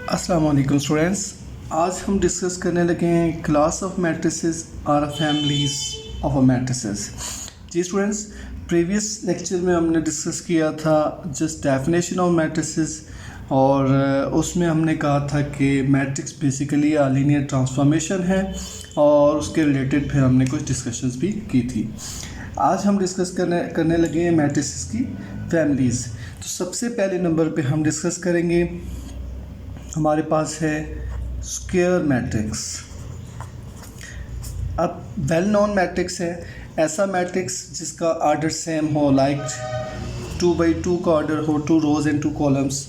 अस्सलाम वालेकुम स्टूडेंट्स। आज हम डिस्कस करने लगे हैं class of matrices are families of a matrices. जी स्टूडेंट्स, प्रीवियस लेक्चर में हमने डिस्कस किया था जस्ट डेफिनेशन ऑफ मैट्रिसेस और उसमें हमने कहा था कि मैट्रिक्स बेसिकली लीनियर ट्रांसफॉर्मेशन है और उसके रिलेटेड फिर हमने कुछ डिस्कशंस भी की थी। आज हम डिस्कस करने लगे हैं मैट्रिसेस की फैमिलीज़। तो सबसे पहले नंबर पे हम डिस्कस करेंगे, हमारे पास है स्क्वायर मैट्रिक्स। अब वेल नोन मैट्रिक्स है ऐसा मैट्रिक्स जिसका आर्डर सेम हो, लाइक 2x2 का ऑर्डर हो, 2 रोज एंड 2 कॉलम्स,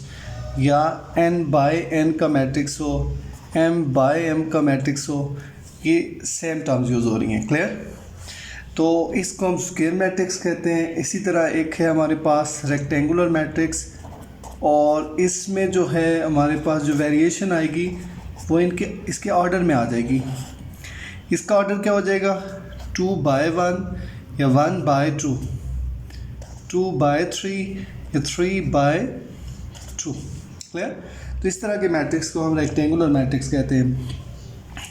या n/n का मैट्रिक्स हो, m/m का मैट्रिक्स हो। ये सेम टर्म्स यूज़ हो रही हैं। क्लियर? तो इसको हम स्क्वायर मैट्रिक्स कहते हैं। इसी तरह एक है हमारे पास रेक्टेंगुलर मैट्रिक्स, और इसमें जो है हमारे पास जो वेरिएशन आएगी वो इसके ऑर्डर में आ जाएगी। इसका ऑर्डर क्या हो जाएगा? 2/1 या 1/2, 2/3 या 3/2। क्लियर? तो इस तरह के मैट्रिक्स को हम रेक्टेंगुलर मैट्रिक्स कहते हैं।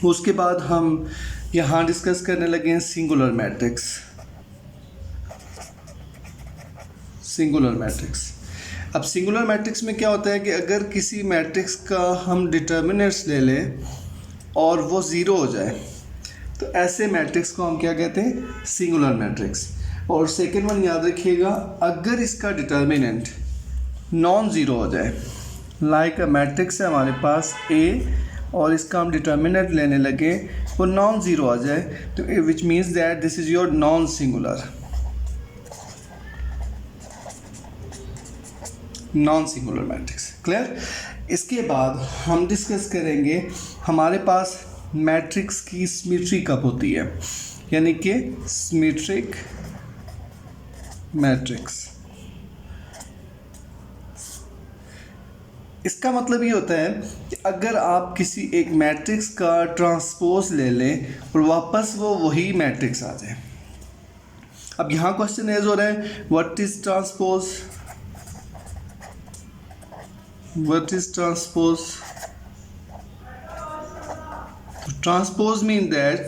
उसके बाद हम यहाँ डिस्कस करने लगे हैं सिंगुलर मैट्रिक्स। सिंगुलर मैट्रिक्स, अब सिंगुलर मैट्रिक्स में क्या होता है कि अगर किसी मैट्रिक्स का हम डिटर्मिनेंट्स ले लें और वो ज़ीरो हो जाए तो ऐसे मैट्रिक्स को हम क्या कहते हैं? Singular matrix. और सेकंड वन याद रखिएगा, अगर इसका डिटर्मिनेंट नॉन ज़ीरो हो जाए, लाइक अ मैट्रिक्स है हमारे पास ए और इसका हम डिटर्मिनेंट लेने लगे वो नॉन ज़ीरो आ जाए तो which means that this is your non singular, non singular matrix. Clear? इसके बाद हम डिस्कस करेंगे हमारे पास मैट्रिक्स की सिमेट्री कब होती है, यानी कि सिमेट्रिक मैट्रिक्स। इसका मतलब ये होता है कि अगर आप किसी एक मैट्रिक्स का ट्रांसपोज ले लें और वापस वो वही मैट्रिक्स आ जाए। अब यहाँ क्वेश्चन रेज हो रहा है, what is transpose? What is transpose? Transpose mean that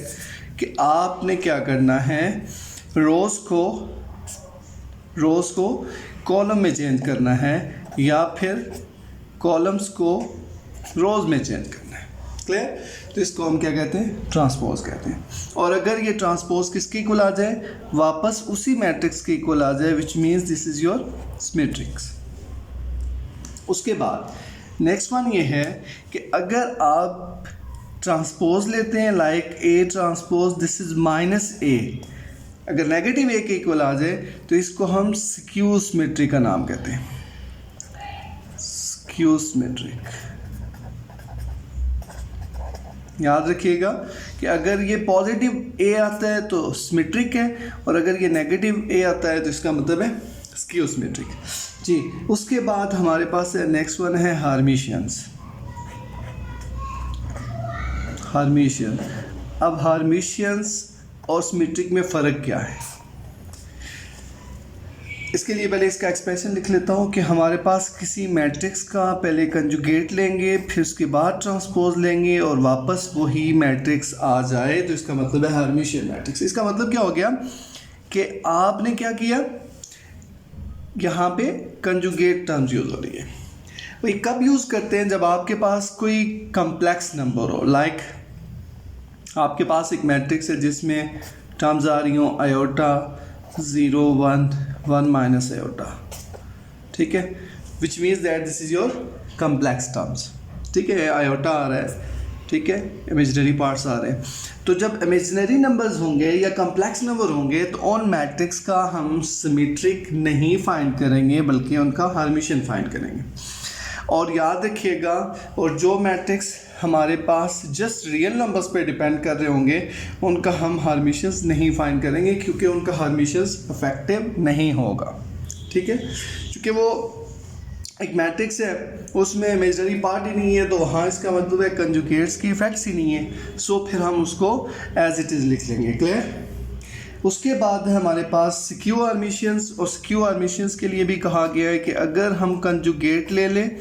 कि आपने क्या करना है, रोज को कॉलम में चेंज करना है या फिर कॉलम्स को रोज में चेंज करना है। क्लियर? तो इसको हम क्या कहते हैं? ट्रांसपोज कहते हैं। और अगर ये ट्रांसपोज किसके इक्वल आ जाए? वापस उसी मैट्रिक्स के इक्वल आ जाए, which means this is your matrix. उसके बाद नेक्स्ट वन ये है कि अगर आप ट्रांसपोज लेते हैं like A transpose this is -a, अगर नेगेटिव ए के इक्वल आ जाए तो इसको हम स्क्यू सिमेट्री का नाम कहते हैं, स्क्यू सिमेट्रिक। याद रखिएगा कि अगर ये पॉजिटिव ए आता है तो सिमेट्रिक है और अगर ये नेगेटिव ए आता है तो इसका मतलब है स्क्यू सिमेट्रिक। जी, उसके बाद हमारे पास नेक्स्ट वन है हार्मिशियंस। हार्मिशियन, अब हार्मिशियंस और सिमेट्रिक में फ़र्क क्या है? इसके लिए पहले इसका एक्सप्रेशन लिख लेता हूँ कि हमारे पास किसी मैट्रिक्स का पहले कंजुगेट लेंगे, फिर उसके बाद ट्रांसपोज लेंगे और वापस वही मैट्रिक्स आ जाए तो इसका मतलब है हार्मिशियन मैट्रिक्स। इसका मतलब क्या हो गया कि आपने क्या किया, यहाँ पे कंजुगेट टर्म्स यूज़ हो रही है। वही कब यूज़ करते हैं? जब आपके पास कोई कम्प्लेक्स नंबर हो, लाइक आपके पास एक मैट्रिक्स है जिसमें टर्म्स आ रही हों आयोटा 0 1 1 माइनस आयोटा, ठीक है, which means that this is your complex terms. ठीक है, आयोटा आ रहा है, ठीक है, इमेजिनरी पार्ट्स आ रहे हैं। तो जब इमेजिनरी नंबर्स होंगे या कम्प्लेक्स नंबर होंगे तो ऑन मैट्रिक्स का हम सिमेट्रिक नहीं फाइंड करेंगे बल्कि उनका हार्मिशियन फाइंड करेंगे। और याद रखिएगा, और जो मैट्रिक्स हमारे पास जस्ट रियल नंबर्स पे डिपेंड कर रहे होंगे उनका हम हार्मिशियंस नहीं फाइंड करेंगे क्योंकि उनका हार्मिशियंस इफेक्टिव नहीं होगा। ठीक है, क्योंकि वो एक मैट्रिक्स है उसमें इमेजिनरी पार्ट ही नहीं है तो वहाँ इसका मतलब है कंजुगेट्स की इफेक्ट्स ही नहीं है, सो फिर हम उसको एज इट इज़ लिख लेंगे। क्लियर? उसके बाद है हमारे पास स्क्यू हार्मिशियंस, और स्क्यू हार्मिशियंस के लिए भी कहा गया है कि अगर हम कंजुगेट ले लें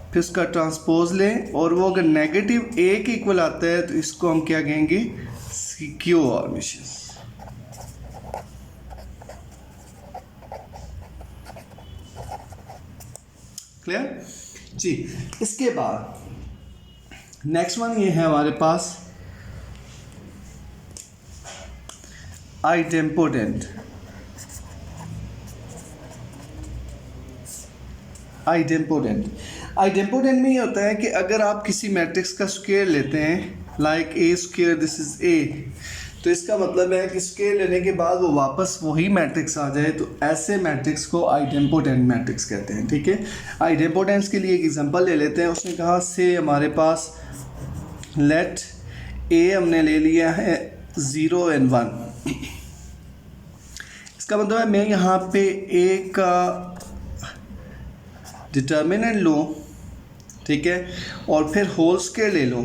फिर उसका ट्रांसपोज लें, और वो अगर नेगेटिव ए के इक्वल आता है तो इसको हम क्या कहेंगे, सिक्योर हर्मिशियस। क्लियर जी। इसके बाद नेक्स्ट वन ये है हमारे पास आइडेम्पोटेंट। आइडेम्पोटेंट में ये होता है कि अगर आप किसी मैट्रिक्स का स्क्वायर लेते हैं, like a square this is a, तो इसका मतलब है कि स्क्वायर लेने के बाद वो वापस वही मैट्रिक्स आ जाए, तो ऐसे मैट्रिक्स को आइडेम्पोटेंट मैट्रिक्स कहते हैं। ठीक है, आइडेम्पोटेंट्स के लिए एक एग्जांपल ले लेते हैं। उसने कहा से हमारे पास लेट ए हमने ले लिया है 0 and 1। इसका मतलब है मैं यहाँ पे ए का डिटर्मिनेंट लूँ, ठीक है, और फिर होल स्क्वायर ले लूँ।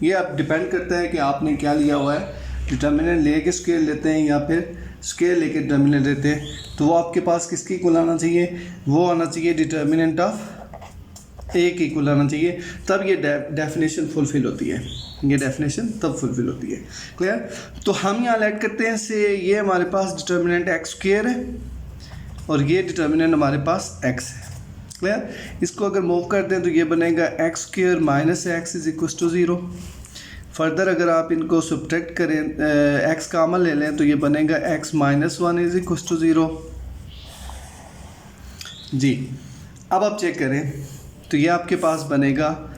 ये आप डिपेंड करता है कि आपने क्या लिया हुआ है, डिटर्मिनेंट लेके स्क्वायर लेते हैं या फिर स्क्वायर लेके डिटर्मिनेंट लेते हैं। तो वो आपके पास किसकी इक्वल आना चाहिए, वो आना चाहिए डिटर्मिनेंट ऑफ ए की इक्वल आना चाहिए, तब ये डेफिनेशन फुलफिल होती है। ये डेफिनेशन तब फुलफिल होती है। क्लियर। तो हम यहाँ लेट करते हैं से ये हमारे पास डिटर्मिनेंट एक्स स्क्वायर है और ये डिटर्मिनेंट हमारे पास एक्स है। क्लियर। इसको अगर मूव करते हैं तो ये बनेगा x square minus x is equal to 0। Further अगर आप इनको सब्ट्रैक्ट करें, एक्स कामन ले लें, तो ये बनेगा x minus 1 is equal to 0 जी। अब आप चेक करें तो ये आपके पास बनेगा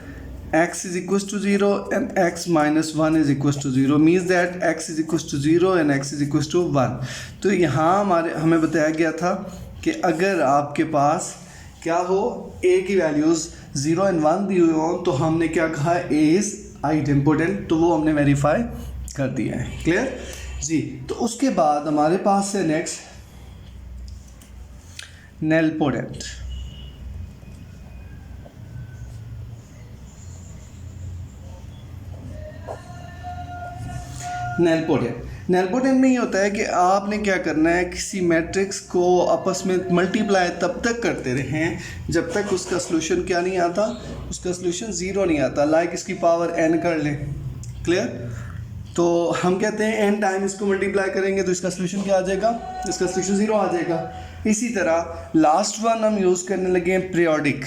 x is equals to 0 and x minus 1 is equals to 0 means that x is equals to 0 and x is equals to 1। तो यहाँ हमें बताया गया था कि अगर आपके पास क्या हो, a की वैल्यूज़ 0 and 1 दी हुई हो, तो हमने क्या कहा, a is आइडेम्पोटेंट, तो वो हमने वेरीफाई कर दिया है। क्लियर जी। तो उसके बाद हमारे पास है नेक्स्ट नेलपोटेंट। नेलपोटेंट में ये होता है कि आपने क्या करना है, किसी मैट्रिक्स को आपस में मल्टीप्लाई तब तक करते रहें जब तक उसका सलूशन क्या नहीं आता, उसका सलूशन 0 नहीं आता। लाइक इसकी पावर n कर लें। क्लियर। तो हम कहते हैं n टाइम इसको मल्टीप्लाई करेंगे तो इसका सलूशन क्या आ जाएगा, इसका सलूशन 0 आ जाएगा। इसी तरह लास्ट वन हम यूज़ करने लगे हैं पीरियोडिक।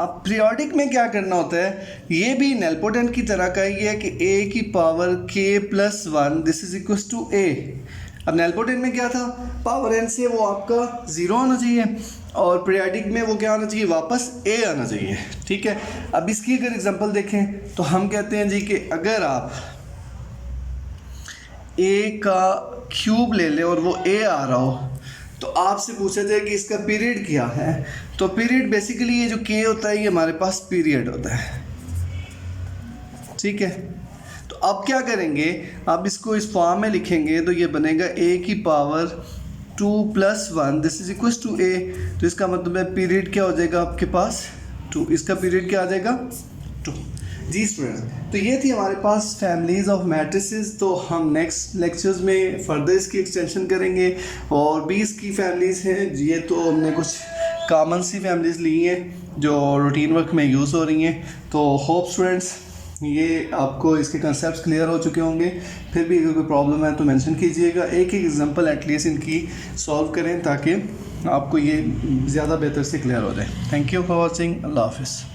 अब पीरियोडिक में क्या करना होता है, ये भी नेलपोटेंट की तरह का ही है कि a की power k plus 1 this is equal to a। अब नेलपोटेंट में क्या था, पावर n से वो आपका 0 आना चाहिए, और पीरियोडिक में वो क्या आना चाहिए, वापस a आना चाहिए। ठीक है। अब इसकी अगर एग्जांपल देखें तो हम कहते हैं जी कि अगर आप a का क्यूब ले लें और वो a आ रहा हो, तो आपसे पूछा जाए कि इसका पीरियड क्या है, तो पीरियड बेसिकली ये जो k होता है ये हमारे पास पीरियड होता है। ठीक है। तो अब क्या करेंगे, आप इसको इस फॉर्म में लिखेंगे तो ये बनेगा a की power 2 plus 1 this is equal to a। तो इसका मतलब है पीरियड क्या हो जाएगा आपके पास 2, इसका पीरियड क्या आ जाएगा 2 जी स्टूडेंट्स। तो ये थी हमारे पास फैमिलीज़ ऑफ मैट्रिसेस। तो हम नेक्स्ट लेक्चर्स में फर्दर इसकी एक्सटेंशन करेंगे, और भी इसकी फैमिलीज़ हैं। ये तो हमने कुछ कॉमन सी फैमिलीज़ ली हैं जो रूटीन वर्क में यूज़ हो रही हैं। तो होप स्टूडेंट्स ये आपको इसके कंसेप्ट क्लियर हो चुके होंगे। फिर भी अगर कोई प्रॉब्लम है तो मेंशन कीजिएगा, एक एग्जांपल एटलीस्ट इनकी सॉल्व करें ताकि आपको ये ज़्यादा बेहतर से क्लियर हो जाए। Thank you for watching. अल्लाह हाफिज़।